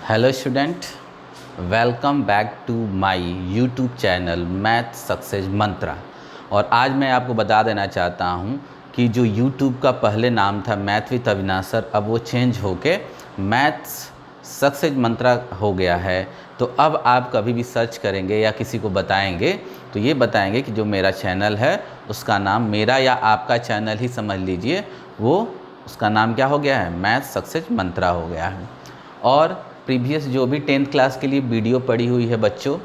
Hello student, welcome back to my YouTube channel math success mantra. और आज मैं आपको बता देना चाहता हूं कि जो यूट्यूब का पहले नाम था मैथ विद अविनाश सर, अब वो चेंज होके मैथ्स सक्सेस मंत्रा हो गया है। तो अब आप कभी भी सर्च करेंगे या किसी को बताएंगे तो ये बताएंगे कि जो मेरा चैनल है उसका नाम, मेरा या आपका चैनल ही समझ लीजिए, वो उसका नाम क्या हो गया है, मैथ सक्सेस मंत्रा हो गया है। और प्रीवियस जो भी 10th क्लास के लिए वीडियो पड़ी हुई है बच्चों,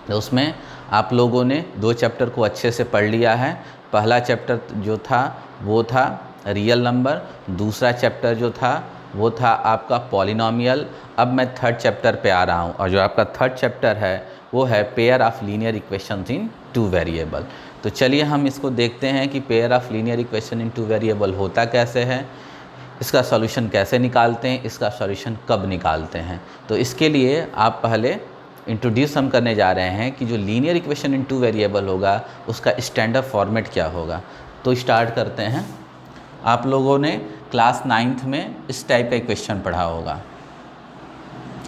तो उसमें आप लोगों ने 2 चैप्टर को अच्छे से पढ़ लिया है। पहला चैप्टर जो था वो था रियल नंबर, दूसरा चैप्टर जो था वो था आपका पॉलिनोमियल। अब मैं 3rd चैप्टर पे आ रहा हूँ और जो आपका 3rd चैप्टर है वो है pair of linear equations in 2 variable. तो चलिए हम इसको देखते हैं कि pair of linear equation in 2 variable होता कैसे है, इसका सॉल्यूशन कैसे निकालते हैं, इसका सॉल्यूशन कब निकालते हैं। तो इसके लिए आप पहले इंट्रोड्यूस हम करने जा रहे हैं कि जो लीनियर इक्वेशन इन 2 वेरिएबल होगा उसका स्टैंडर्ड फॉर्मेट क्या होगा। तो स्टार्ट करते हैं। आप लोगों ने क्लास 9th में इस टाइप का इक्वेशन पढ़ा होगा,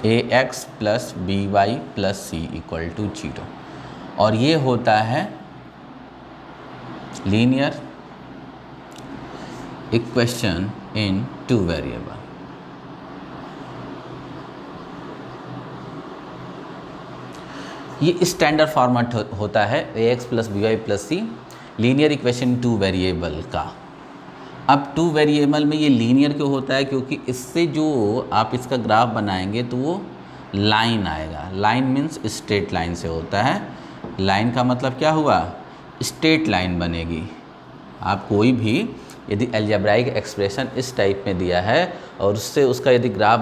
ax + by + c = 0, और ये होता है लीनियर इक्वेशन इन 2 वेरिएबल। ये स्टैंडर्ड फॉर्मेट होता है ax + by + c linear equation 2 variable का। अब 2 वेरिएबल में ये लीनियर क्यों होता है, क्योंकि इससे जो आप इसका ग्राफ बनाएंगे तो वो लाइन आएगा। लाइन मीन्स स्ट्रेट लाइन से होता है। लाइन का मतलब क्या हुआ, स्ट्रेट लाइन बनेगी। आप कोई भी यदि अलजेब्राइक एक्सप्रेशन इस टाइप में दिया है और उससे उसका यदि ग्राफ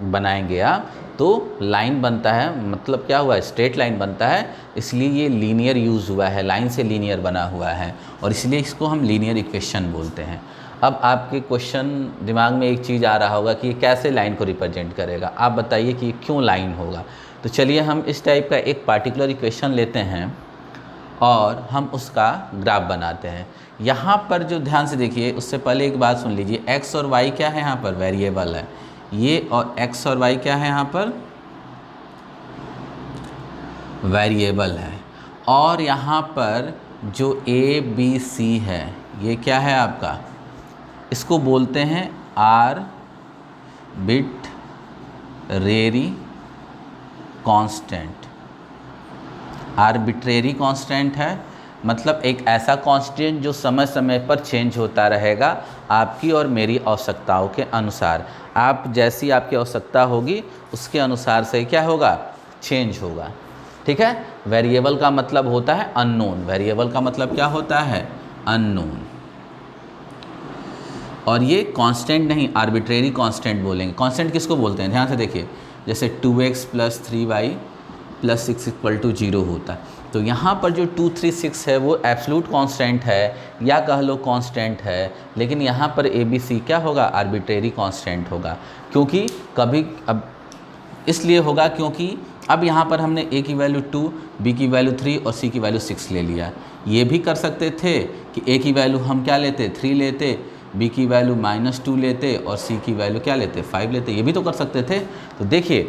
बनाएंगे आप तो लाइन बनता है, मतलब क्या हुआ, स्ट्रेट लाइन बनता है। इसलिए ये लीनियर यूज़ हुआ है, लाइन से लीनियर बना हुआ है और इसलिए इसको हम लीनियर इक्वेशन बोलते हैं। अब आपके क्वेश्चन दिमाग में एक चीज़ आ रहा होगा कि ये कैसे लाइन को रिप्रेजेंट करेगा, आप बताइए कि क्यों लाइन होगा। तो चलिए हम इस टाइप का एक पार्टिकुलर इक्वेशन लेते हैं और हम उसका ग्राफ बनाते हैं। यहाँ पर जो ध्यान से देखिए, उससे पहले एक बात सुन लीजिए, x और y क्या है, यहाँ पर वेरिएबल है ये, और x और y क्या है, यहाँ पर वेरिएबल है। और यहाँ पर जो a b c है ये क्या है आपका, इसको बोलते हैं आर्बिट्रेरी कांस्टेंट। आर्बिट्रेरी कांस्टेंट है मतलब एक ऐसा कांस्टेंट जो समय समय पर चेंज होता रहेगा आपकी और मेरी आवश्यकताओं के अनुसार। आप जैसी आपकी आवश्यकता होगी उसके अनुसार से क्या होगा, चेंज होगा। ठीक है। वेरिएबल का मतलब होता है अननोन। वेरिएबल का मतलब क्या होता है, अननोन। और ये कांस्टेंट नहीं, आर्बिट्रेरी कांस्टेंट बोलेंगे। कांस्टेंट किसको बोलते हैं, ध्यान से देखिए, जैसे 2x + 3y + 6 = 0 होता है। तो यहाँ पर जो 2, 3, 6 है वो एब्सोल्यूट कांस्टेंट है या कह लो कांस्टेंट है, लेकिन यहाँ पर a b c क्या होगा, आर्बिट्रेरी कांस्टेंट होगा। क्योंकि कभी अब इसलिए होगा क्योंकि अब यहाँ पर हमने a की वैल्यू 2, b की वैल्यू 3 और c की वैल्यू 6 ले लिया। ये भी कर सकते थे कि a की वैल्यू हम क्या लेते, 3 लेते, b की वैल्यू -2 लेते और c की वैल्यू क्या लेते, 5 लेते। ये भी तो कर सकते थे। तो देखिए,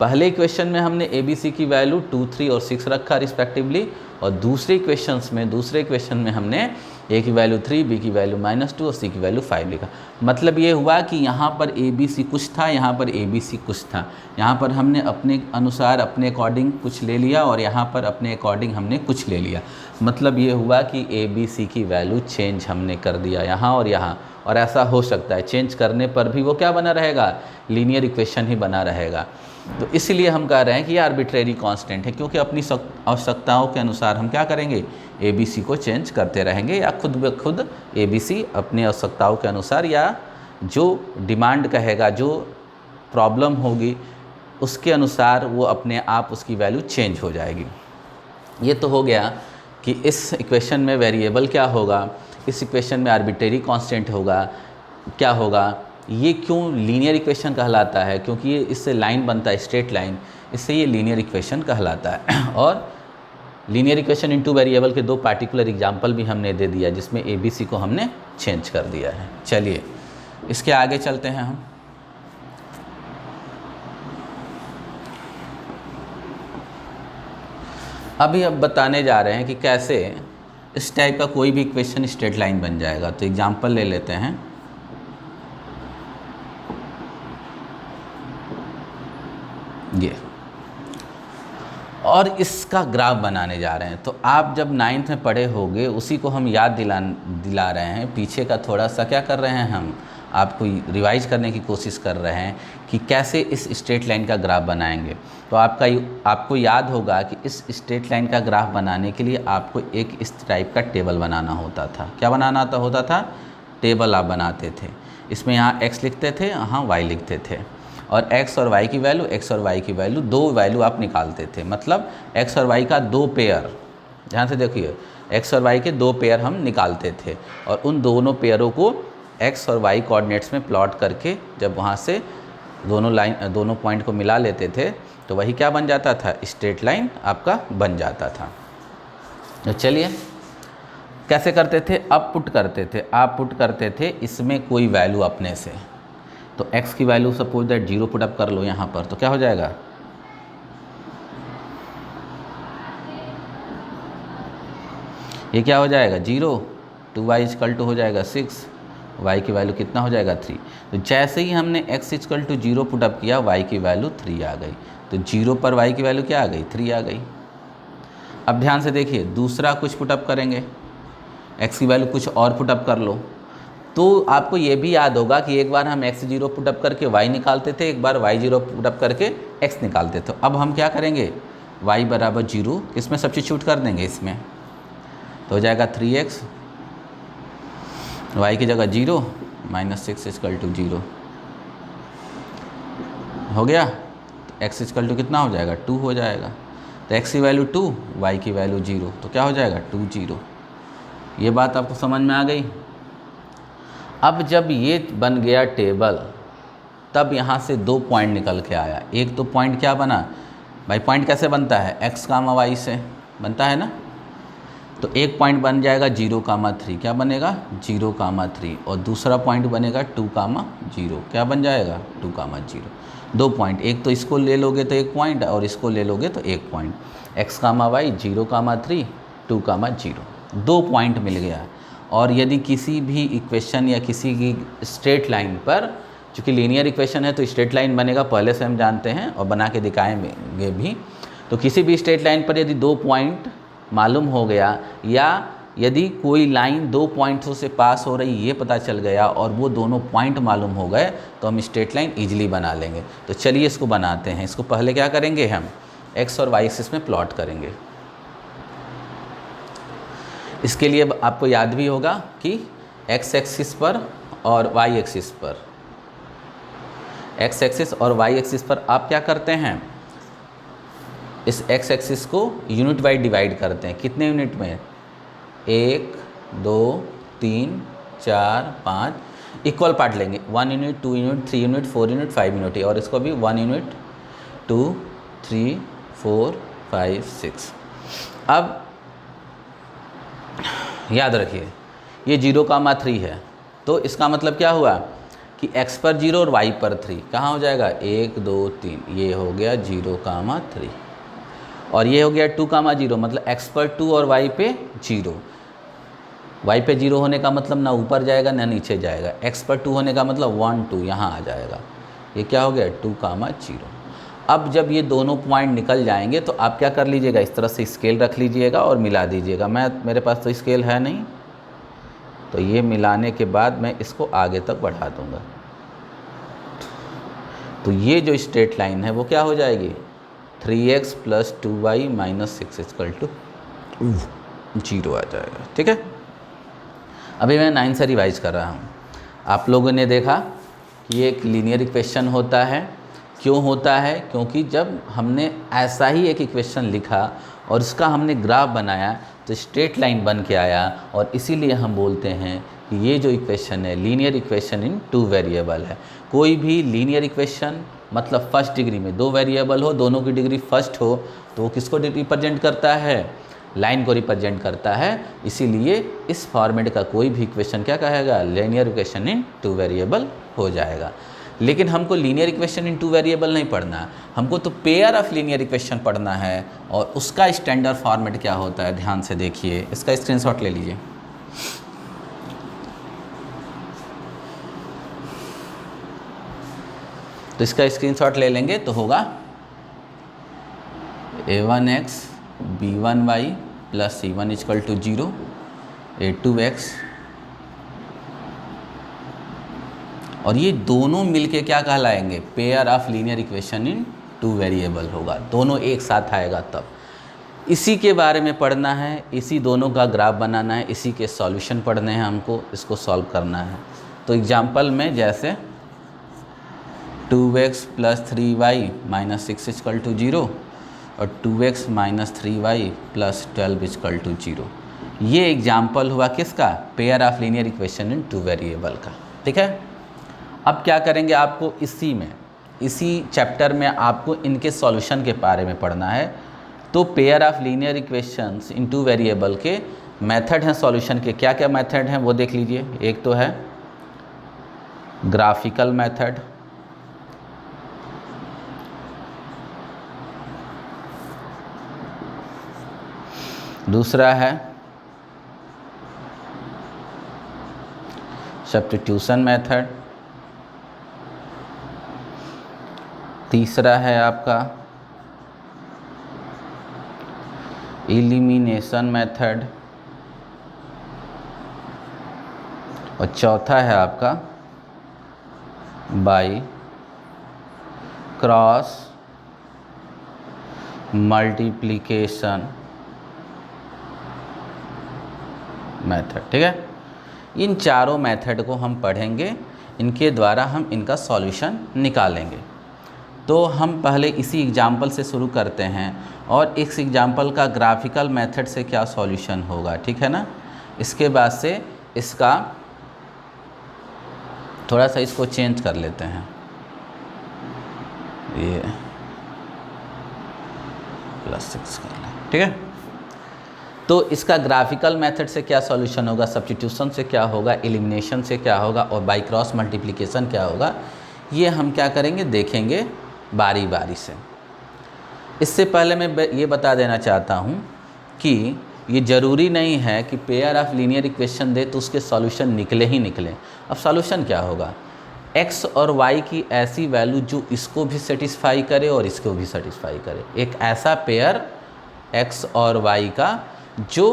पहले इक्वेशन में हमने a b c की वैल्यू 2, 3 और 6 रखा रिस्पेक्टिवली, और दूसरे इक्वेशन में हमने a की वैल्यू 3, b की वैल्यू -2 और c की वैल्यू 5 लिखा। मतलब ये हुआ कि यहाँ पर a b c कुछ था, यहाँ पर a b c कुछ था। यहाँ पर हमने अपने अनुसार अपने अकॉर्डिंग कुछ ले लिया और यहाँ पर अपने अकॉर्डिंग हमने कुछ ले लिया। मतलब ये हुआ कि a b c की वैल्यू चेंज हमने कर दिया यहाँ और यहाँ। और ऐसा हो सकता है, चेंज करने पर भी वो क्या बना रहेगा, लीनियर इक्वेशन ही बना रहेगा। तो इसलिए हम कह रहे हैं कि ये आर्बिट्रेरी कांस्टेंट है, क्योंकि अपनी आवश्यकताओं के अनुसार हम क्या करेंगे, ए बी सी को चेंज करते रहेंगे, या खुद ब खुद ए बी सी अपनी आवश्यकताओं के अनुसार या जो डिमांड कहेगा, जो प्रॉब्लम होगी उसके अनुसार वो अपने आप उसकी वैल्यू चेंज हो जाएगी। ये तो हो गया कि इस इक्वेशन में वेरिएबल क्या होगा, इस इक्वेशन में आर्बिट्रेरी कांस्टेंट होगा, क्या होगा। ये क्यों लीनियर इक्वेशन कहलाता है, क्योंकि ये इससे लाइन बनता है, स्ट्रेट लाइन, इससे ये लीनियर इक्वेशन कहलाता है। और लीनियर इक्वेशन इन 2 वेरिएबल के 2 पार्टिकुलर एग्जांपल भी हमने दे दिया, जिसमें ए बी सी को हमने चेंज कर दिया है। चलिए इसके आगे चलते हैं हम। अभी अब बताने जा रहे हैं कि कैसे इस टाइप का कोई भी इक्वेशन स्ट्रेट लाइन बन जाएगा। तो एग्जांपल ले लेते हैं। ये और इसका ग्राफ बनाने जा रहे हैं। तो आप जब 9th में पढ़े होंगे उसी को हम याद दिला रहे हैं। पीछे का थोड़ा सा क्या कर रहे हैं, हम आपको रिवाइज करने की कोशिश कर रहे हैं कि कैसे इस स्ट्रेट लाइन का ग्राफ बनाएंगे। तो आपको याद होगा कि इस स्ट्रेट लाइन का ग्राफ बनाने के लिए आपको एक इस टाइप का टेबल बनाना होता था। क्या बनाना होता था? टेबल आप बनाते थे। इसमें यहाँ x लिखते थे, यहाँ y लिखते थे, और x और y की वैल्यू दो वैल्यू आप निकालते थे। मतलब x और y का दो पेयर, ध्यान से देखिए, x और y के दो पेयर हम निकालते थे और उन दोनों पेयरों को x और y कोऑर्डिनेट्स में प्लॉट करके जब वहाँ से दोनों पॉइंट को मिला लेते थे तो वही क्या बन जाता था? स्ट्रेट लाइन आपका बन जाता था। तो चलिए कैसे करते थे? आप पुट करते थे इसमें कोई वैल्यू अपने से। तो x की value suppose that 0 put up कर लो यहाँ पर, तो क्या हो जाएगा? ये क्या हो जाएगा? 0। 2y इक्वल टू हो जाएगा 6, y की वैल्यू कितना हो जाएगा? 3। तो जैसे ही हमने x equal to 0 put up किया, y की वैल्यू 3 आ गई। तो 0 पर y की वैल्यू क्या आ गई? 3 आ गई। अब ध्यान से देखिए, दूसरा कुछ पुटअप करेंगे, x की वैल्यू कुछ और पुटअप कर लो। तो आपको ये भी याद होगा कि एक बार हम x 0 पुटअप करके y निकालते थे, एक बार y 0 पुटअप करके x निकालते थे। अब हम क्या करेंगे? y बराबर 0 इसमें सब्स्टिट्यूट कर देंगे इसमें, तो हो जाएगा 3x, y की जगह 0 माइनस 6 इक्वल टू 0 हो गया। तो x इक्वल टू कितना हो जाएगा? 2 हो जाएगा। तो x की वैल्यू 2, y की वैल्यू 0, तो क्या हो जाएगा? 2 0। ये बात आपको समझ में आ गई। अब जब ये बन गया टेबल, तब यहाँ से दो पॉइंट निकल के आया। एक तो पॉइंट क्या बना भाई? पॉइंट कैसे बनता है? x, y से बनता है ना। तो एक पॉइंट बन जाएगा 0, 3। क्या बनेगा? 0, 3। और दूसरा पॉइंट बनेगा 2, 0। क्या बन जाएगा? 2, 0। दो पॉइंट, एक तो इसको ले लोगे तो एक पॉइंट, और इसको ले लोगे तो एक पॉइंट। x, y 0, 3, 2, 0, दो पॉइंट मिल गया। और यदि किसी भी इक्वेशन या किसी की स्ट्रेट लाइन पर, चूँकि लीनियर इक्वेशन है तो स्ट्रेट लाइन बनेगा, पहले से हम जानते हैं और बना के दिखाएंगे भी। तो किसी भी स्ट्रेट लाइन पर यदि दो पॉइंट मालूम हो गया, या यदि कोई लाइन दो पॉइंट्स से पास हो रही ये पता चल गया और वो दोनों पॉइंट मालूम हो गए, तो हम स्ट्रेट लाइन ईजिली बना लेंगे। तो चलिए इसको बनाते हैं। इसको पहले क्या करेंगे? हम x और y एक्सिस में प्लॉट करेंगे। इसके लिए आपको याद भी होगा कि x एक्सिस पर और y एक्सिस पर, x एक्सिस और y एक्सिस पर आप क्या करते हैं? इस x एक्सिस को यूनिट वाइज डिवाइड करते हैं। कितने यूनिट में? 1, 2, 3, 4, 5 इक्वल पार्ट लेंगे। 1 unit, 2 unit, 3 unit, 4 unit, 5 unit, और इसको भी 1 यूनिट, 2, 3, 4, 5, 6। अब याद रखिए ये 0, 3 है, तो इसका मतलब क्या हुआ कि x पर 0 और y पर 3 कहाँ हो जाएगा? 1, 2, 3, ये हो गया 0, 3, और ये हो गया 2, 0, मतलब x पर 2 और y पे 0। y पे 0 होने का मतलब ना ऊपर जाएगा ना नीचे जाएगा। x पर 2 होने का मतलब 1, 2 यहाँ आ जाएगा। ये क्या हो गया? 2, 0। अब जब ये दोनों पॉइंट निकल जाएंगे तो आप क्या कर लीजिएगा? इस तरह से स्केल रख लीजिएगा और मिला दीजिएगा। मेरे पास तो स्केल है नहीं, तो ये मिलाने के बाद मैं इसको आगे तक बढ़ा दूँगा। तो ये जो स्ट्रेट लाइन है वो क्या हो जाएगी? 3x + 2y - 6 = 0 आ जाएगा। ठीक है, अभी मैं 9 से रिवाइज कर रहा हूँ। आप लोगों ने देखा कि ये एक लीनियर इक्वेशन होता है। क्यों होता है? क्योंकि जब हमने ऐसा ही एक इक्वेशन लिखा और उसका हमने ग्राफ बनाया तो स्ट्रेट लाइन बन के आया, और इसीलिए हम बोलते हैं कि ये जो इक्वेशन है लीनियर इक्वेशन इन 2 वेरिएबल है। कोई भी लीनियर इक्वेशन मतलब फर्स्ट डिग्री में 2 वेरिएबल हो, दोनों की डिग्री फर्स्ट हो, तो वो किसको रिप्रेजेंट करता है? लाइन को रिप्रेजेंट करता है, इसीलिए इस फॉर्मेट का कोई भी इक्वेशन क्या कहेगा, linear equation in two variable हो जाएगा। लेकिन हमको linear equation in two variable नहीं पढ़ना है, हमको तो पेयर ऑफ लीनियर इक्वेशन पढ़ना है, और उसका स्टैंडर्ड फॉर्मेट क्या होता है ध्यान से देखिए, इसका स्क्रीनशॉट ले लीजिए। तो इसका स्क्रीनशॉट ले लेंगे तो होगा a1x b1y plus c1 equal to 0, a2x, और ये दोनों मिलके क्या कहलाएंगे, pair of linear equation in two variable होगा, दोनों एक साथ आएगा तब। इसी के बारे में पढ़ना है, इसी दोनों का ग्राफ बनाना है, इसी के सॉल्यूशन पढ़ने हैं हमको, इसको सॉल्व करना है। तो एग्जांपल में जैसे 2x plus 3y minus 6 equal to 0 और 2x minus 3y plus 12 equal to 0, ये एग्जाम्पल हुआ किसका, pair of linear equation in two variable का। ठीक है, अब क्या करेंगे, आपको इसी चैप्टर में आपको इनके सॉल्यूशन के बारे में पढ़ना है। तो pair of linear equations in two variable के मेथड हैं सॉल्यूशन के, क्या क्या मेथड हैं वो देख लीजिए। एक तो है ग्राफिकल मेथड, दूसरा है सब्स्टिट्यूशन मेथड, तीसरा है आपका एलिमिनेशन मेथड, और चौथा है आपका बाय क्रॉस मल्टीप्लिकेशन मेथड। ठीक है, इन चारों मेथड को हम पढ़ेंगे, इनके द्वारा हम इनका सॉल्यूशन निकालेंगे। तो हम पहले इसी एग्जाम्पल से शुरू करते हैं, और इस एग्जाम्पल का ग्राफिकल मेथड से क्या सॉल्यूशन होगा, ठीक है ना। इसके बाद से इसका थोड़ा सा इसको चेंज कर लेते हैं, ये +6 कर लें। ठीक है, तो इसका ग्राफिकल मेथड से क्या सॉल्यूशन होगा, सब्स्टिट्यूशन से क्या होगा, एलिमिनेशन से क्या होगा, और बाय क्रॉस मल्टीप्लिकेशन क्या होगा, ये हम क्या करेंगे देखेंगे बारी बारी से। इससे पहले मैं ये बता देना चाहता हूँ कि ये ज़रूरी नहीं है कि पेयर ऑफ लीनियर इक्वेशन दे तो उसके सॉल्यूशन निकले ही निकले। अब सॉल्यूशन क्या होगा, x और y की ऐसी वैल्यू जो इसको भी सेटिस्फाई करे और इसको भी सेटिस्फाई करे, एक ऐसा पेयर x और y का जो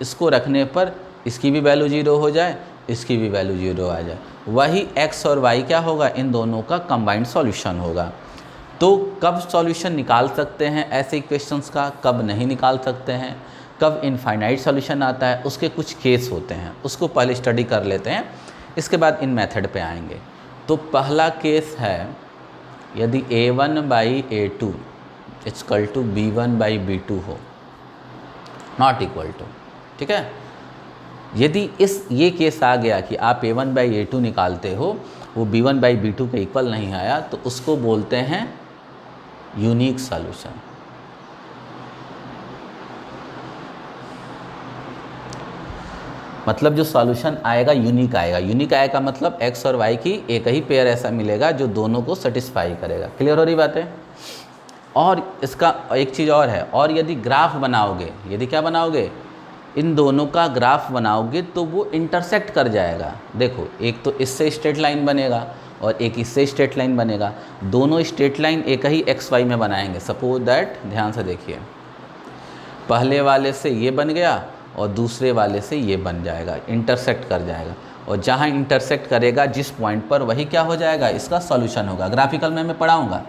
इसको रखने पर इसकी भी वैल्यू 0 हो जाए, इसकी भी वैल्यू 0 आ जाए, वही x और y क्या होगा, इन दोनों का कंबाइंड सॉल्यूशन होगा। तो कब सॉल्यूशन निकाल सकते हैं ऐसे इक्वेशंस का, कब नहीं निकाल सकते हैं, कब इनफाइनाइट सॉल्यूशन आता है, उसके कुछ केस होते हैं, उसको पहले स्टडी कर लेते हैं, इसके बाद इन मेथड पे आएंगे। तो पहला केस है यदि a1/a2 इक्वल टू b1/b2 हो, नॉट इक्वल टू। ठीक है, यदि ये केस आ गया कि आप a1/a2 निकालते हो, वो b1/b2 के इक्वल नहीं आया, तो उसको बोलते हैं यूनिक सॉल्यूशन। मतलब जो सॉल्यूशन आएगा यूनिक आएगा। यूनिक आएगा मतलब x और y की एक ही पेयर ऐसा मिलेगा जो दोनों को सेटिस्फाई करेगा। क्लियर हो रही बात है। और इसका एक चीज़ और है, और यदि ग्राफ बनाओगे, यदि क्या बनाओगे, इन दोनों का ग्राफ बनाओगे तो वो इंटरसेक्ट कर जाएगा। देखो, एक तो इससे स्ट्रेट लाइन बनेगा और एक इससे स्ट्रेट लाइन बनेगा, दोनों स्ट्रेट लाइन एक ही एक्स वाई में बनाएंगे। सपोज दैट, ध्यान से देखिए, पहले वाले से ये बन गया और दूसरे वाले से ये बन जाएगा, इंटरसेक्ट कर जाएगा, और जहाँ इंटरसेक्ट करेगा जिस पॉइंट पर, वही क्या हो जाएगा, इसका सॉल्यूशन होगा। ग्राफिकल में मैं पढ़ाऊँगा,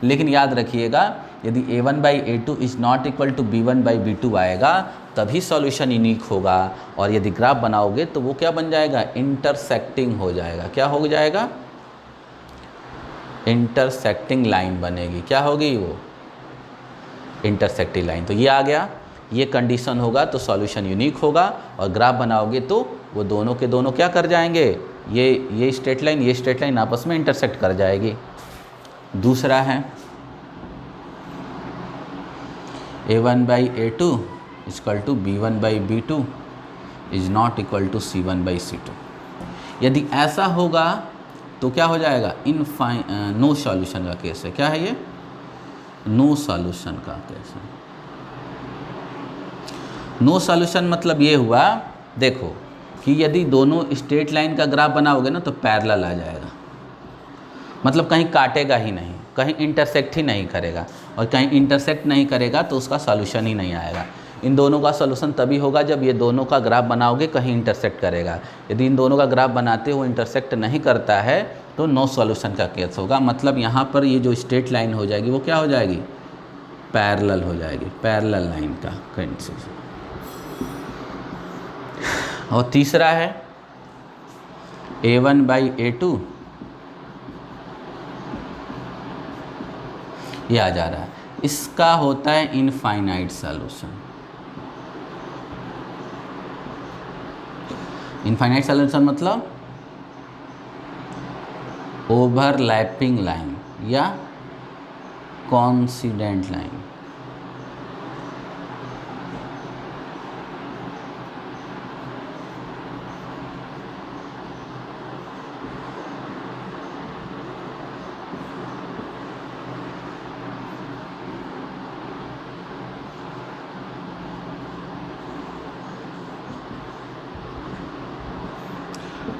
लेकिन याद रखिएगा यदि a1/a2 is not equal to b1/b2 आएगा तभी सॉल्यूशन यूनिक होगा, और यदि ग्राफ बनाओगे तो वो क्या बन जाएगा, इंटरसेक्टिंग हो जाएगा। क्या हो जाएगा, इंटरसेक्टिंग लाइन बनेगी। क्या होगी वो, इंटरसेक्टिंग लाइन। तो ये आ गया, ये कंडीशन होगा तो सॉल्यूशन यूनिक होगा, और ग्राफ बनाओगे तो वो दोनों के दोनों क्या कर जाएंगे, ये स्ट्रेट लाइन, ये स्ट्रेट लाइन आपस में इंटरसेक्ट कर जाएगी। दूसरा है a1/a2 equal to B1/B2 is not equal to C1/C2। यदि ऐसा होगा तो क्या हो जाएगा, नो सॉल्यूशन का केस है। क्या है ये, नो सॉल्यूशन का केस है। नो सॉल्यूशन मतलब ये हुआ, देखो कि यदि दोनों स्ट्रेट लाइन का ग्राफ बनाओगे ना तो पैरेलल आ जाएगा, मतलब कहीं काटेगा ही नहीं, कहीं इंटरसेक्ट ही नहीं करेगा, और कहीं इंटरसेक्ट नहीं करेगा तो उसका सॉल्यूशन ही नहीं आएगा। इन दोनों का सॉल्यूशन तभी होगा जब ये दोनों का ग्राफ बनाओगे कहीं इंटरसेक्ट करेगा। यदि इन दोनों का ग्राफ बनाते हो इंटरसेक्ट नहीं करता है तो नो सॉल्यूशन का केस होगा। मतलब यहाँ पर ये जो स्ट्रेट लाइन हो जाएगी वो क्या हो जाएगी, पैरेलल हो जाएगी, पैरेलल लाइन का केस। और तीसरा है A1/A2, ये आ जा रहा है, इसका होता है इनफाइनाइट सॉल्यूशन। इनफाइनाइट सॉल्यूशन मतलब ओवरलैपिंग लाइन या कॉन्सिडेंट लाइन।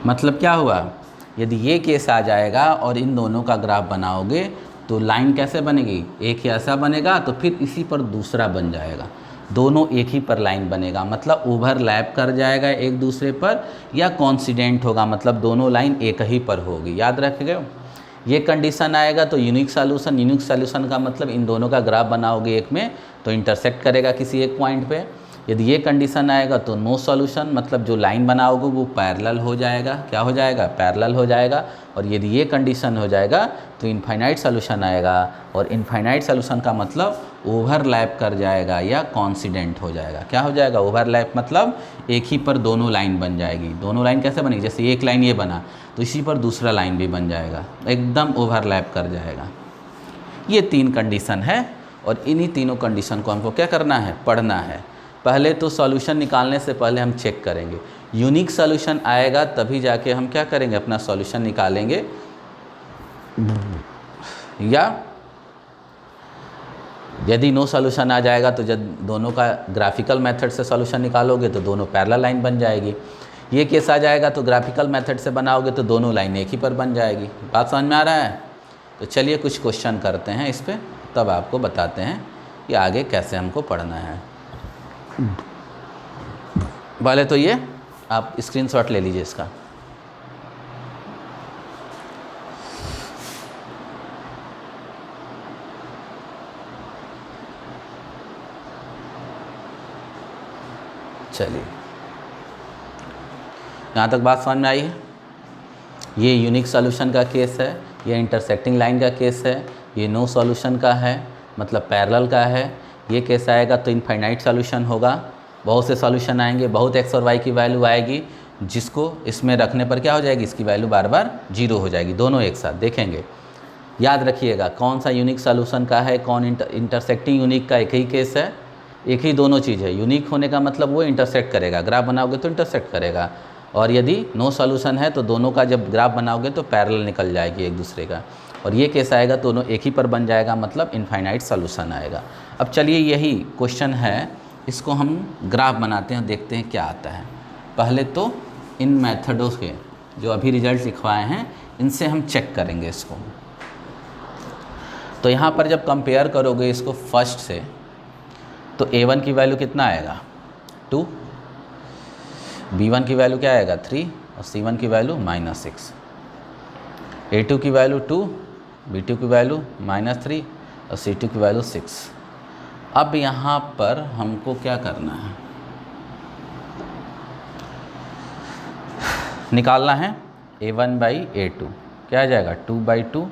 मतलब क्या हुआ, यदि ये केस आ जाएगा और इन दोनों का ग्राफ बनाओगे तो लाइन कैसे बनेगी, एक ही ऐसा बनेगा तो फिर इसी पर दूसरा बन जाएगा, दोनों एक ही पर लाइन बनेगा, मतलब ओवरलैप कर जाएगा एक दूसरे पर, या कॉन्सिडेंट होगा मतलब दोनों लाइन एक ही पर होगी। याद रखिएगा, ये कंडीशन आएगा तो यूनिक सॉल्यूशन। यूनिक सॉल्यूशन का मतलब इन दोनों का ग्राफ बनाओगे एक में तो इंटरसेक्ट करेगा किसी एक पॉइंट पे। यदि ये कंडीशन आएगा तो नो सॉल्यूशन, मतलब जो लाइन बनाओगे वो पैरेलल हो जाएगा। क्या हो जाएगा, पैरेलल हो जाएगा। और यदि ये कंडीशन हो जाएगा तो इनफाइनाइट सॉल्यूशन आएगा, और इनफाइनाइट सॉल्यूशन का मतलब ओवरलैप कर जाएगा या कॉन्सिडेंट हो जाएगा। क्या हो जाएगा, ओवरलैप मतलब एक ही पर दोनों लाइन बन जाएगी। दोनों लाइन कैसे बनेगी, जैसे एक लाइन ये बना तो इसी पर दूसरा लाइन भी बन जाएगा, एकदम ओवरलैप कर जाएगा। ये 3 कंडीशन है, और इन्हीं तीनों कंडीशन को हमको क्या करना है, पढ़ना है। पहले तो सॉल्यूशन निकालने से पहले हम चेक करेंगे, यूनिक सॉल्यूशन आएगा तभी जाके हम क्या करेंगे, अपना सॉल्यूशन निकालेंगे। या यदि नो सॉल्यूशन आ जाएगा तो जब दोनों का ग्राफिकल मेथड से सॉल्यूशन निकालोगे तो दोनों पैरेलल लाइन बन जाएगी। ये केस आ जाएगा तो ग्राफिकल मेथड से बनाओगे तो दोनों लाइन एक ही पर बन जाएगी। बात समझ में आ रहा है। तो चलिए कुछ क्वेश्चन करते हैं इस पर, तब आपको बताते हैं कि आगे कैसे हमको पढ़ना है। पहले तो ये आप स्क्रीनशॉट ले लीजिए इसका। चलिए, यहाँ तक बात समझ में आई है। ये यूनिक सॉल्यूशन का केस है, ये इंटरसेक्टिंग लाइन का केस है, ये नो सॉल्यूशन का है मतलब पैरेलल का है। ये केस आएगा तो इनफाइनाइट सॉल्यूशन होगा। बहुत से सॉल्यूशन आएंगे, बहुत एक्स और वाई की वैल्यू आएगी, जिसको इसमें रखने पर क्या हो जाएगी, इसकी वैल्यू बार बार 0 हो जाएगी। दोनों एक साथ देखेंगे। याद रखिएगा कौन सा यूनिक सॉल्यूशन का है, कौन इंटरसेक्टिंग यूनिक का एक ही केस है, एक ही दोनों चीज़ है। यूनिक होने का मतलब वो इंटरसेक्ट करेगा, ग्राफ बनाओगे तो इंटरसेक्ट करेगा। और यदि नो सॉल्यूशन है तो दोनों का जब ग्राफ बनाओगे तो पैरेलल निकल जाएगी एक दूसरे का। और ये केस आएगा तो दोनों एक ही पर बन जाएगा, मतलब इनफाइनाइट सॉल्यूशन आएगा। अब चलिए यही क्वेश्चन है, इसको हम ग्राफ बनाते हैं, देखते हैं क्या आता है। पहले तो इन मेथडों के जो अभी रिजल्ट लिखवाए हैं इनसे हम चेक करेंगे इसको। तो यहाँ पर जब कंपेयर करोगे इसको फर्स्ट से तो A1 की वैल्यू कितना आएगा, 2, B1 की वैल्यू क्या आएगा, 3, और C1 की वैल्यू -6, A2 की वैल्यू 2, B2 की वैल्यू -3 और C2 की वैल्यू 6। अब यहाँ पर हमको क्या करना है, निकालना है A1/A2। क्या आ जाएगा, 2/2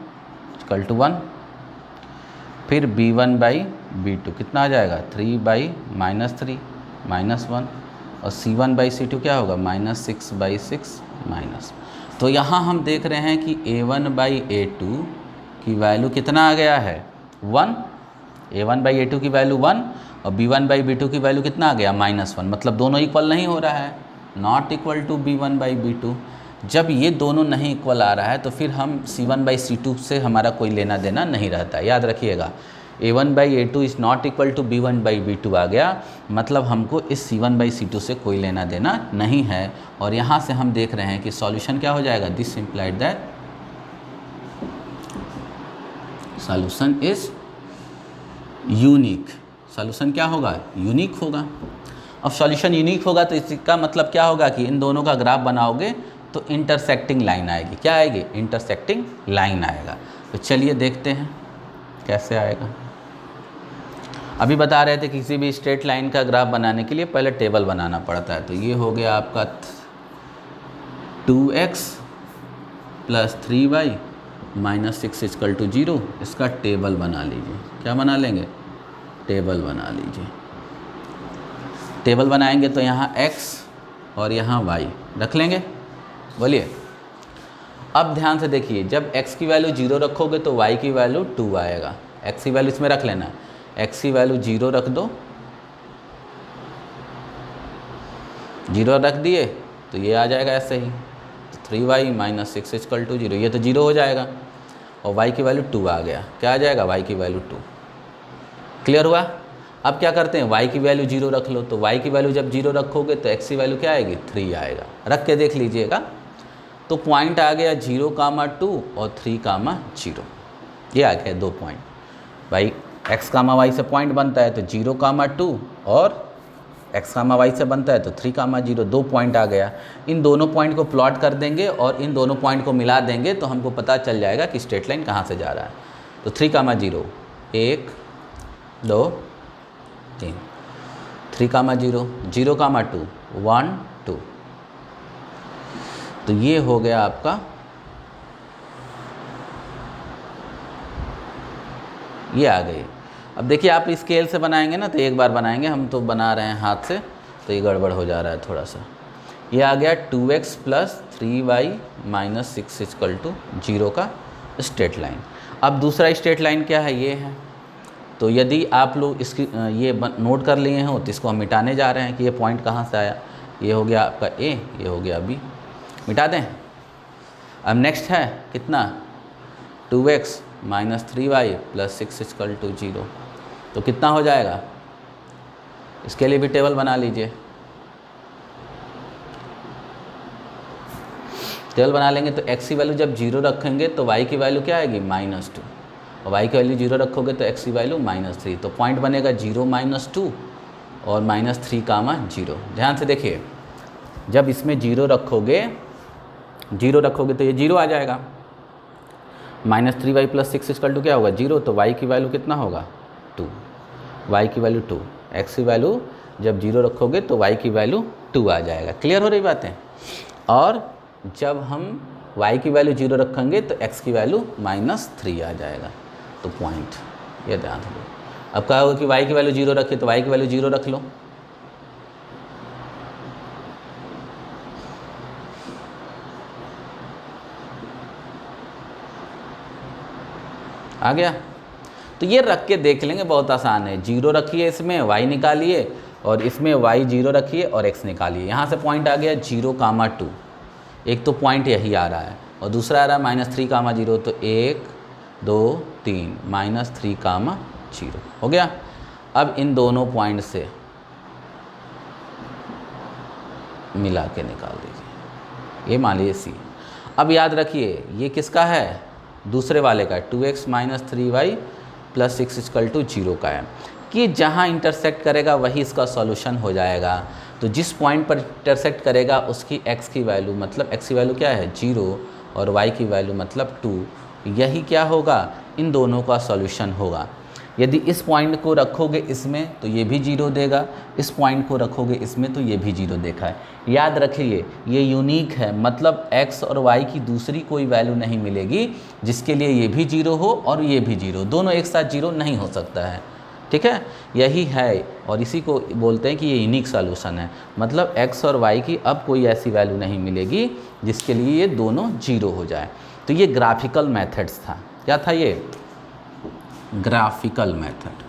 = 1। फिर B1/B2 कितना आ जाएगा, 3/-3 -1, और C1/C2 क्या होगा, -6/6 -। तो यहाँ हम देख रहे हैं कि A1/A2 की वैल्यू कितना आ गया है, 1, A1/A2 की वैल्यू 1 और B1/B2 की वैल्यू कितना आ गया -1, मतलब दोनों इक्वल नहीं हो रहा है, नॉट इक्वल टू B1/B2। जब ये दोनों नहीं इक्वल आ रहा है तो फिर हम C1/C2 से हमारा कोई लेना देना नहीं रहता। याद रखिएगा, A1/A2 is not equal to B1/B2 आ गया, मतलब हमको इस C1/C2 से कोई लेना देना नहीं है। और यहाँ से हम देख रहे हैं कि सॉल्यूशन क्या हो जाएगा, this implied that solution is unique. Solution क्या होगा, यूनिक होगा। अब सॉल्यूशन यूनिक होगा तो इसका मतलब क्या होगा कि इन दोनों का ग्राफ बनाओगे तो इंटरसेक्टिंग लाइन आएगी। क्या आएगी, इंटरसेक्टिंग लाइन आएगा। तो चलिए देखते हैं कैसे आएगा। अभी बता रहे थे किसी भी स्ट्रेट लाइन का ग्राफ बनाने के लिए पहले टेबल बनाना पड़ता है। तो ये हो गया आपका 2x + 3y - 6 = 0। इसका टेबल बना लीजिए। क्या बना लेंगे, टेबल बना लीजिए। टेबल बनाएंगे तो यहाँ x और यहाँ y रख लेंगे। बोलिए, अब ध्यान से देखिए, जब x की वैल्यू 0 रखोगे तो y की वैल्यू 2 आएगा। x की वैल्यू इसमें रख लेना, x की वैल्यू 0 रख दो, 0 रख दिए तो ये आ जाएगा ऐसे ही, 3y - 6 = 0। ये तो 0 हो जाएगा और y की वैल्यू 2 आ गया। क्या आ जाएगा, y की वैल्यू 2। क्लियर हुआ। अब क्या करते हैं, y की वैल्यू 0 रख लो, तो y की वैल्यू जब 0 रखोगे तो x की वैल्यू क्या आएगी, 3 आएगा। रख के देख लीजिएगा। तो पॉइंट आ गया 0,2 और 3,0। ये आ गया 2 पॉइंट। भाई x, y से पॉइंट बनता है तो 0,2 और x, y से बनता है तो 3,0। 2 पॉइंट आ गया। इन दोनों पॉइंट को प्लॉट कर देंगे और इन दोनों पॉइंट को मिला देंगे तो हमको पता चल जाएगा कि स्ट्रेट लाइन कहाँ से जा रहा है। तो 3,0 1 2 3, 3,0 0,2 1 2। तो ये हो गया आपका, ये आ गई। अब देखिए, आप स्केल से बनाएंगे ना तो एक बार बनाएंगे, हम तो बना रहे हैं हाथ से तो ये गड़बड़ हो जा रहा है थोड़ा सा। ये आ गया 2x + 3y - 6 = 0 का स्ट्रेट लाइन। अब दूसरा स्ट्रेट लाइन क्या है, ये है। तो यदि आप लोग इसकी ये नोट कर लिए हो तो इसको हम मिटाने जा रहे हैं कि ये पॉइंट कहाँ से आया। ये हो गया आपका A, ये हो गया B, मिटा दें। अब नेक्स्ट है कितना, 2x - 3y + 6 = 0। तो कितना हो जाएगा, इसके लिए भी टेबल बना लीजिए। टेबल बना लेंगे तो x की वैल्यू जब 0 रखेंगे तो y की वैल्यू क्या आएगी, -2, और y की वैल्यू 0 रखोगे तो x की वैल्यू -3। तो पॉइंट बनेगा 0 - 2 और -3,0। ध्यान से देखिए, जब इसमें 0 रखोगे तो ये 0 आ जाएगा। -3y + 6 = क्या होगा, 0। तो y की वैल्यू कितना होगा, 2, y की वैल्यू 2। x की वैल्यू जब 0 रखोगे तो y की वैल्यू 2 आ जाएगा। क्लियर हो रही बातें। और जब हम y की वैल्यू 0 रखेंगे तो x की वैल्यू -3 आ जाएगा। तो पॉइंट, ये ध्यान रखो। अब क्या होगा कि y की वैल्यू 0 रखिए तो y की वैल्यू 0 रख लो। आ गया। तो ये रख के देख लेंगे, बहुत आसान है। 0 रखिए, इसमें y निकालिए और इसमें y 0 रखिए और x निकालिए। यहाँ से पॉइंट आ गया 0,2। एक तो पॉइंट यही आ रहा है और दूसरा आ रहा है -3,0। तो 1 2 3 -3,0 हो गया। अब इन दोनों पॉइंट से मिला के निकाल दीजिए। ये मान लीजिए C। अब याद रखिए ये किसका है, दूसरे वाले का, 2x - 3y + 6 = 0 का है, कि जहाँ इंटरसेक्ट करेगा वही इसका सॉल्यूशन हो जाएगा। तो जिस पॉइंट पर इंटरसेक्ट करेगा उसकी x की वैल्यू, मतलब x की वैल्यू क्या है, 0, और y की वैल्यू मतलब 2, यही क्या होगा, इन दोनों का सॉल्यूशन होगा। यदि इस पॉइंट को रखोगे इसमें तो ये भी 0 देगा, इस पॉइंट को रखोगे इसमें तो ये भी 0 देखा है। याद रखिए ये यूनिक है, मतलब x और y की दूसरी कोई वैल्यू नहीं मिलेगी जिसके लिए ये भी 0 हो और ये भी 0, दोनों एक साथ 0 नहीं हो सकता है। ठीक है, यही है और इसी को बोलते हैं कि ये यूनिक सॉल्यूशन है। मतलब x और y की अब कोई ऐसी वैल्यू नहीं मिलेगी जिसके लिए ये दोनों 0 हो जाए। तो ये ग्राफिकल मेथड्स था। क्या था ये, ग्राफिकल मेथड।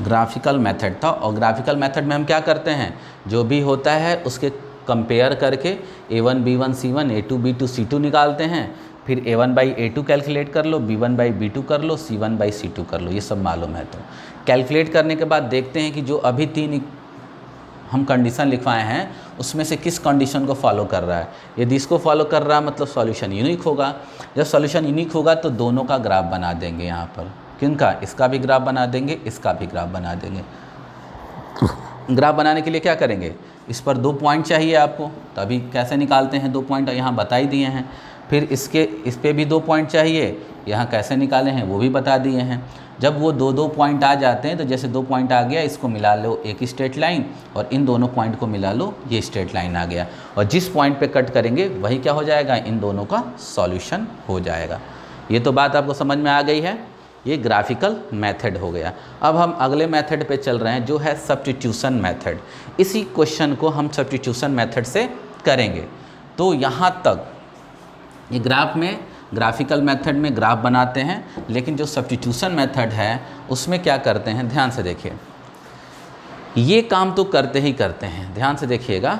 ग्राफिकल मेथड था। और ग्राफिकल मेथड में हम क्या करते हैं, जो भी होता है उसके कंपेयर करके A1 B1 C1 A2 B2 C2 निकालते हैं, फिर A1 बाई A2 कैलकुलेट कर लो, B1 बाई B2 कर लो, C1 बाई C2 कर लो, ये सब मालूम है। तो कैलकुलेट करने के बाद देखते हैं कि जो अभी 3 हम कंडीशन लिखवाए हैं उसमें से किस कंडीशन को फॉलो कर रहा है। यदि इसको फॉलो कर रहा है मतलब सॉल्यूशन यूनिक होगा। जब सॉल्यूशन यूनिक होगा तो दोनों का ग्राफ बना देंगे। यहाँ पर किनका, इसका भी ग्राफ बना देंगे, इसका भी ग्राफ बना देंगे। ग्राफ बनाने के लिए क्या करेंगे, इस पर 2 पॉइंट चाहिए आपको, तो अभी कैसे निकालते हैं 2 पॉइंट यहाँ बता ही दिए हैं। फिर इस पे भी 2 पॉइंट चाहिए, यहाँ कैसे निकाले हैं वो भी बता दिए हैं। जब वो 2 पॉइंट आ जाते हैं तो जैसे 2 पॉइंट आ गया, इसको मिला लो एक स्ट्रेट लाइन, और इन दोनों पॉइंट को मिला लो, ये स्ट्रेट लाइन आ गया। और जिस पॉइंट पे कट करेंगे वही क्या हो जाएगा, इन दोनों का सॉल्यूशन हो जाएगा। ये तो बात आपको समझ में आ गई है। ये ग्राफिकल मेथड हो गया। अब हम अगले मेथड पे चल रहे हैं जो है सब्स्टिट्यूशन मेथड। इसी क्वेश्चन को हम सब्स्टिट्यूशन मेथड से करेंगे। तो यहाँ तक ये ग्राफ में, ग्राफिकल मेथड में ग्राफ बनाते हैं, लेकिन जो सब्स्टिट्यूशन मेथड है उसमें क्या करते हैं, ध्यान से देखिए। ये काम तो करते ही करते हैं, ध्यान से देखिएगा।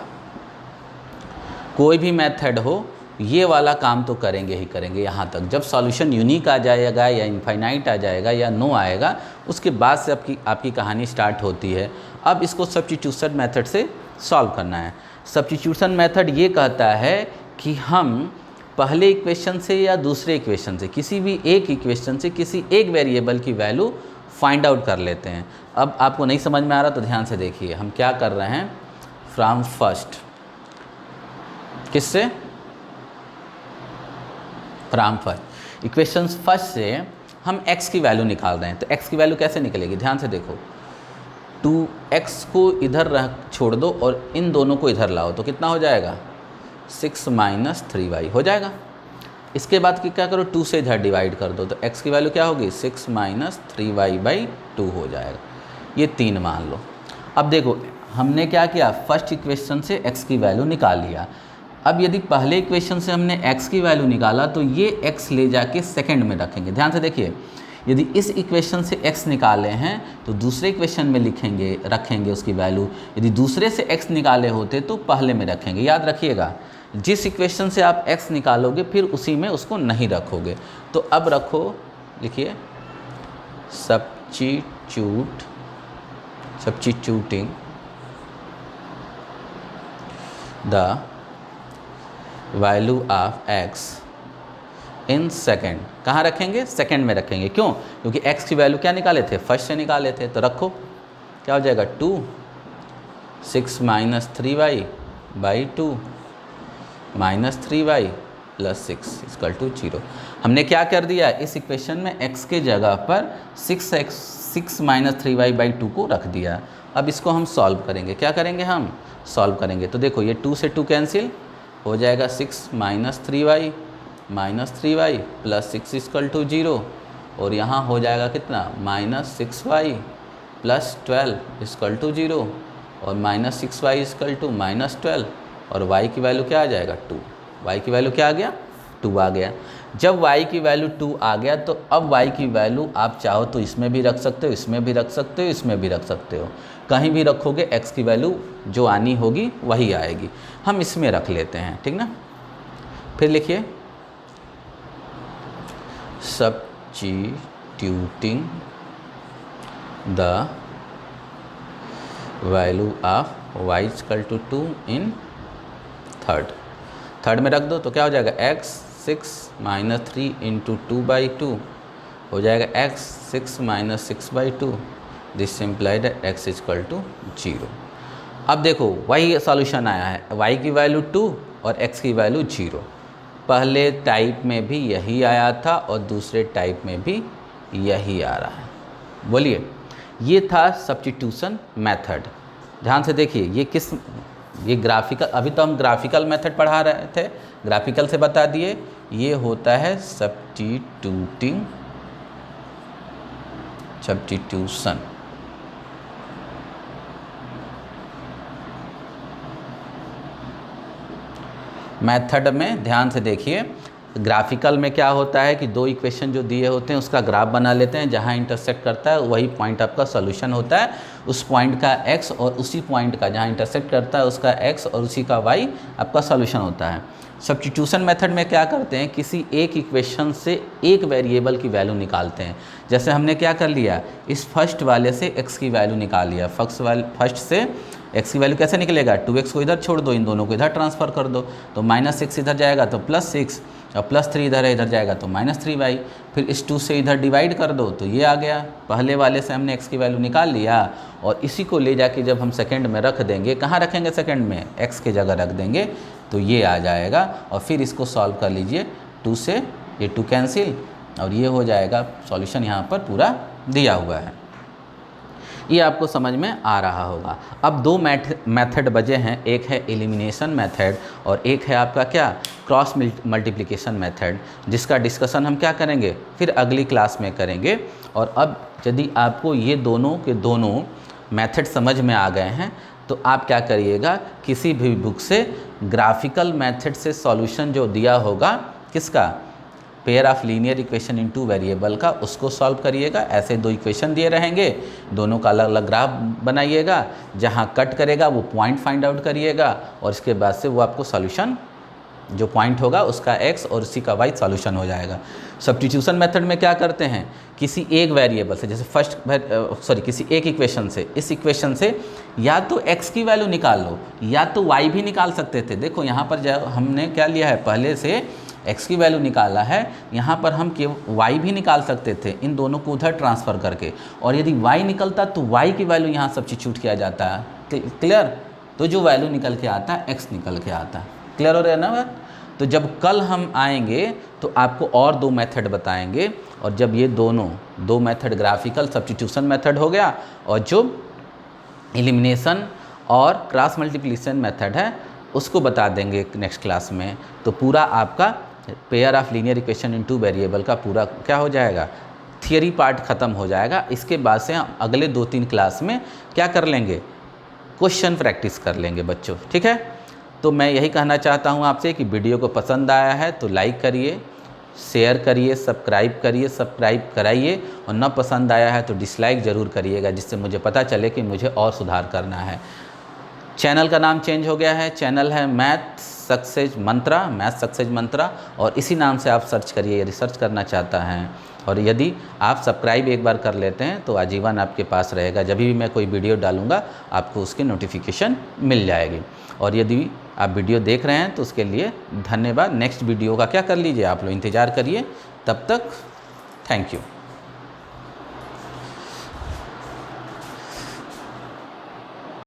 कोई भी मेथड हो ये वाला काम तो करेंगे ही करेंगे यहाँ तक। जब सॉल्यूशन यूनिक आ जाएगा या इनफाइनाइट आ जाएगा या नो आएगा, उसके बाद से आपकी कहानी स्टार्ट होती है। अब इसको सब्स्टिट्यूशन मेथड से सॉल्व करना है। सब्स्टिट्यूशन मेथड ये कहता है कि हम पहले इक्वेशन से या दूसरे इक्वेशन से, किसी भी एक इक्वेशन से किसी एक वेरिएबल की वैल्यू फाइंड आउट कर लेते हैं। अब आपको नहीं समझ में आ रहा तो ध्यान से देखिए, हम क्या कर रहे हैं, फ्रॉम फर्स्ट, किससे, फ्रॉम फर्स्ट, इक्वेशन फर्स्ट से हम x की वैल्यू निकाल रहे हैं। तो x की वैल्यू कैसे निकलेगी, ध्यान से देखो। 2x को इधर छोड़ दो और इन दोनों को इधर लाओ, तो कितना हो जाएगा, 6 माइनस 3y हो जाएगा। इसके बाद क्या करो, 2 से इधर डिवाइड कर दो, तो x की वैल्यू क्या होगी, 6 माइनस 3y बाई 2 हो जाएगा। ये 3 मान लो। अब देखो हमने क्या किया, फर्स्ट इक्वेशन से x की वैल्यू निकाल लिया। अब यदि पहले इक्वेशन से हमने x की वैल्यू निकाला तो ये x ले जाके सेकंड में रखेंगे। ध्यान से देखिए, यदि इस इक्वेशन से x निकाले हैं तो दूसरे इक्वेशन में रखेंगे उसकी वैल्यू। यदि दूसरे से x निकाले होते तो पहले में रखेंगे। याद रखिएगा, जिस इक्वेशन से आप x निकालोगे फिर उसी में उसको नहीं रखोगे। तो अब रखो, लिखिए substituting the value of x in second. कहाँ रखेंगे, सेकेंड में रखेंगे। क्यों, क्योंकि x की वैल्यू क्या निकाले थे, फर्स्ट से निकाले थे। तो रखो, क्या हो जाएगा, 2 6 minus 3y by 2 minus 3y plus 6 equal to 0। हमने क्या कर दिया, इस इक्वेशन में x के जगह पर 6 माइनस 3y बाई 2 को रख दिया। अब इसको हम सॉल्व करेंगे। क्या करेंगे, हम सॉल्व करेंगे। तो देखो ये 2 से 2 कैंसिल हो जाएगा, 6 minus 3y plus 6 equal to 0, और यहाँ हो जाएगा कितना, minus 6y plus 12 equal to 0, और minus 6y equal to minus 12, और y की वैल्यू क्या आ जाएगा, 2। y की वैल्यू क्या आ गया, 2 आ गया। जब y की वैल्यू 2 आ गया तो अब y की वैल्यू आप चाहो तो इसमें भी रख सकते हो, इसमें भी रख सकते हो, इसमें भी रख सकते हो। कहीं भी रखोगे x की वैल्यू जो आनी होगी वही आएगी। हम इसमें रख लेते हैं, ठीक ना। फिर लिखिए substituting the value of y equal to 2 in third में रख दो, तो क्या हो जाएगा, x 6 माइनस 3 इंटू 2 बाई 2 हो जाएगा x 6 minus 6 by 2। This implied x equal to 0। अब देखो वही सॉल्यूशन आया है, y की वैल्यू 2 और x की वैल्यू 0। पहले टाइप में भी यही आया था और दूसरे टाइप में भी यही आ रहा है। बोलिए, ये था सब्स्टिट्यूशन मेथड। ध्यान से देखिए, ये ग्राफिकल, अभी तो हम ग्राफिकल मेथड पढ़ा रहे थे, ग्राफिकल से बता दिए। ये होता है सब्स्टिट्यूशन। मेथड में ध्यान से देखिए, ग्राफिकल में क्या होता है कि दो इक्वेशन जो दिए होते हैं उसका ग्राफ बना लेते हैं, जहाँ इंटरसेक्ट करता है वही पॉइंट आपका सॉल्यूशन होता है, उस पॉइंट का x और उसी पॉइंट का जहाँ इंटरसेक्ट करता है उसका x और उसी का y आपका सॉल्यूशन होता है। सब्स्टिट्यूशन मेथड में क्या करते हैं, किसी एक इक्वेशन से एक वेरिएबल की वैल्यू निकालते हैं। जैसे हमने क्या कर लिया, इस फर्स्ट वाले से x की वैल्यू निकाल लिया, फर्स्ट से x की वैल्यू कैसे निकलेगा, 2x को इधर छोड़ दो, इन दोनों को इधर ट्रांसफ़र कर दो, तो -6 इधर जाएगा तो +6 और +3 इधर है, इधर जाएगा तो -3y। फिर इस 2 से इधर डिवाइड कर दो तो ये आ गया, पहले वाले से हमने x की वैल्यू निकाल लिया और इसी को ले जाके जब हम सेकंड में रख देंगे, कहाँ रखेंगे सेकंड में, x की जगह रख देंगे तो ये आ जाएगा। और फिर इसको सॉल्व कर लीजिए, 2 से ये 2 कैंसिल और ये हो जाएगा, सॉल्यूशन यहाँ पर पूरा दिया हुआ है। ये आपको समझ में आ रहा होगा। अब दो मेथड बचे हैं, एक है एलिमिनेशन मेथड और एक है आपका क्या, क्रॉस मल्टीप्लिकेशन मेथड, जिसका डिस्कशन हम क्या करेंगे फिर अगली क्लास में करेंगे। और अब यदि आपको ये दोनों के दोनों मेथड समझ में आ गए हैं तो आप क्या करिएगा, किसी भी बुक से ग्राफिकल मेथड से सॉल्यूशन जो दिया होगा किसका, pair of linear equation in two variable का, उसको सॉल्व करिएगा। ऐसे दो इक्वेशन दिए रहेंगे, दोनों का अलग अलग ग्राफ बनाइएगा, जहाँ कट करेगा वो पॉइंट फाइंड आउट करिएगा और इसके बाद से वो आपको सॉल्यूशन जो पॉइंट होगा उसका x और उसी का y सॉल्यूशन हो जाएगा। सब्स्टिट्यूशन मेथड में क्या करते हैं, किसी एक वेरिएबल से, जैसे किसी एक इक्वेशन से, इस इक्वेशन से या तो x की वैल्यू निकाल लो या तो y भी निकाल सकते थे। देखो यहाँ पर जो हमने क्या लिया है, पहले से x की वैल्यू निकाला है, यहाँ पर हम y भी निकाल सकते थे, इन दोनों को उधर ट्रांसफ़र करके, और यदि y निकलता तो y की वैल्यू यहाँ सब्स्टिट्यूट किया जाता है। क्लियर, तो जो वैल्यू निकल के आता है x निकल के आता है। क्लियर हो रहा है ना बात। तो जब कल हम आएंगे तो आपको और दो मेथड बताएंगे, और जब ये दो मेथड, ग्राफिकल सब्स्टिट्यूशन मेथड हो गया और जो एलिमिनेशन और क्रॉस मल्टीप्लिकेशन मेथड है उसको बता देंगे नेक्स्ट क्लास में, तो पूरा आपका pair of linear equation in two variable का पूरा क्या हो जाएगा, थियरी पार्ट ख़त्म हो जाएगा। इसके बाद से हम अगले 2-3 क्लास में क्या कर लेंगे, क्वेश्चन प्रैक्टिस कर लेंगे बच्चों। ठीक है, तो मैं यही कहना चाहता हूँ आपसे कि वीडियो को पसंद आया है तो लाइक करिए, शेयर करिए, सब्सक्राइब कराइए, और न पसंद आया है तो डिसलाइक ज़रूर करिएगा, जिससे मुझे पता चले कि मुझे और सुधार करना है। चैनल का नाम चेंज हो गया है, चैनल है मैथ सक्सेस मंत्रा, और इसी नाम से आप सर्च करिए यदि सर्च करना चाहता हैं। और यदि आप सब्सक्राइब एक बार कर लेते हैं तो आजीवन आपके पास रहेगा, जब भी मैं कोई वीडियो डालूंगा आपको उसकी नोटिफिकेशन मिल जाएगी। और यदि आप वीडियो देख रहे हैं तो उसके लिए धन्यवाद। नेक्स्ट वीडियो का क्या कर लीजिए, आप लोग इंतज़ार करिए, तब तक थैंक यू।